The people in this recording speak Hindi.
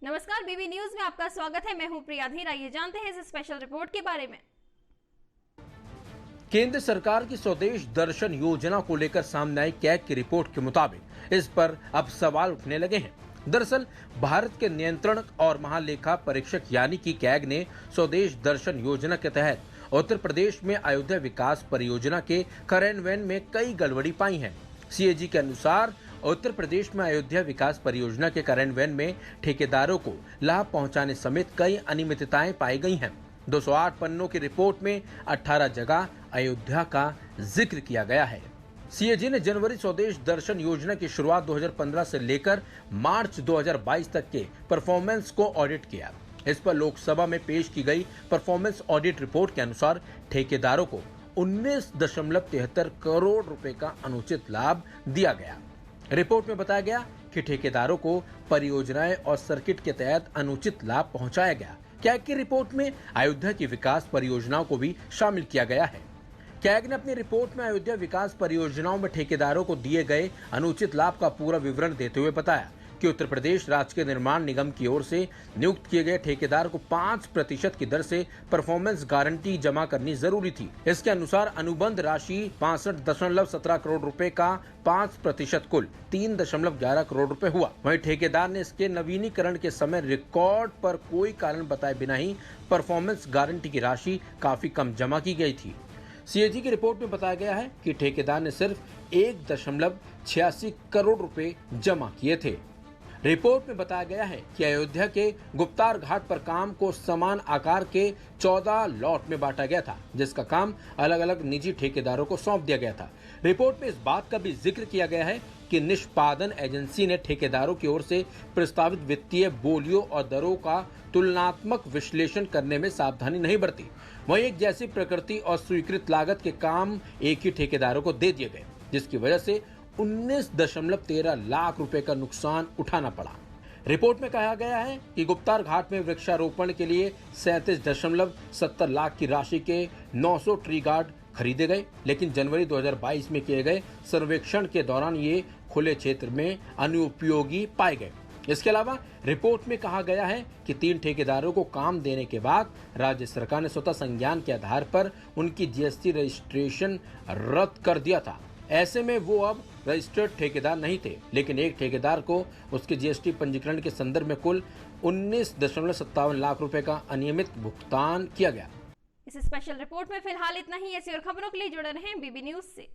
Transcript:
नमस्कार, बीबी न्यूज में आपका स्वागत है। मैं हूं प्रिया धीर। आइए जानते हैं इस स्पेशल रिपोर्ट के बारे में। केंद्र सरकार की स्वदेश दर्शन योजना को लेकर सामने आई कैग की रिपोर्ट के मुताबिक इस पर अब सवाल उठने लगे हैं। दरअसल भारत के नियंत्रण और महालेखा परीक्षक यानी कि कैग ने स्वदेश दर्शन योजना के तहत उत्तर प्रदेश में अयोध्या विकास परियोजना के कार्यान्वयन में कई गड़बड़ी पाई है। सीएजी के अनुसार उत्तर प्रदेश में अयोध्या विकास परियोजना के कार्यान्वयन में ठेकेदारों को लाभ पहुंचाने समेत कई अनियमितताएं पाई गई हैं। 208 पन्नों की रिपोर्ट में 18 जगह अयोध्या का जिक्र किया गया है। सीएजी ने जनवरी स्वदेश दर्शन योजना की शुरुआत 2015 से लेकर मार्च 2022 तक के परफॉर्मेंस को ऑडिट किया। इस पर लोकसभा में पेश की गई परफॉर्मेंस ऑडिट रिपोर्ट के अनुसार ठेकेदारों को 19.73 करोड़ रुपए का अनुचित लाभ दिया गया। रिपोर्ट में बताया गया कि ठेकेदारों को परियोजनाएं और सर्किट के तहत अनुचित लाभ पहुंचाया गया। कैग की रिपोर्ट में अयोध्या की विकास परियोजनाओं को भी शामिल किया गया है। कैग ने अपनी रिपोर्ट में अयोध्या विकास परियोजनाओं में ठेकेदारों को दिए गए अनुचित लाभ का पूरा विवरण देते हुए बताया कि उत्तर प्रदेश राज्य के निर्माण निगम की ओर से नियुक्त किए गए ठेकेदार को 5% की दर से परफॉर्मेंस गारंटी जमा करनी जरूरी थी। इसके अनुसार अनुबंध राशि 65.17 करोड़ रुपए का 5% कुल 3.11 करोड़ रुपए हुआ। वहीं ठेकेदार ने इसके नवीनीकरण के समय रिकॉर्ड पर कोई कारण बताए बिना ही परफॉर्मेंस गारंटी की राशि काफी कम जमा की गई थी। सीएजी की रिपोर्ट में बताया गया है कि ठेकेदार ने सिर्फ 1.86 करोड़ रुपए जमा किए थे। रिपोर्ट में बताया गया है कि अयोध्या के गुप्तार घाट पर काम को समान आकार के 14 लॉट में बांटा गया था, जिसका काम अलग अलग निजी ठेकेदारों को सौंप दिया गया था। रिपोर्ट में इस बात का भी जिक्र किया गया है कि निष्पादन एजेंसी ने ठेकेदारों की ओर से प्रस्तावित वित्तीय बोलियों और दरों का तुलनात्मक विश्लेषण करने में सावधानी नहीं बरती। वहीं एक जैसी प्रकृति और स्वीकृत लागत के काम एक ही ठेकेदारों को दे दिए गए, जिसकी वजह से 19.13 लाख रुपए का नुकसान उठाना पड़ा। रिपोर्ट में कहा गया है कि गुप्तार घाट में वृक्षारोपण के लिए 37.70 लाख की राशि के 900 ट्री गार्ड खरीदे गए, लेकिन जनवरी 2022 में किए गए सर्वेक्षण के दौरान ये खुले क्षेत्र में अनुपयोगी पाए गए। इसके अलावा रिपोर्ट में कहा गया है कि 3 ठेकेदारों को काम देने के बाद राज्य सरकार ने स्वतः संज्ञान के आधार पर उनकी जीएसटी रजिस्ट्रेशन रद्द कर दिया था। ऐसे में वो अब रजिस्टर्ड ठेकेदार नहीं थे, लेकिन एक ठेकेदार को उसके जीएसटी पंजीकरण के संदर्भ में कुल 19.57 लाख रुपए का अनियमित भुगतान किया गया। इस स्पेशल रिपोर्ट में फिलहाल इतना ही। ऐसी और खबरों के लिए जुड़े रहें बीबी न्यूज से।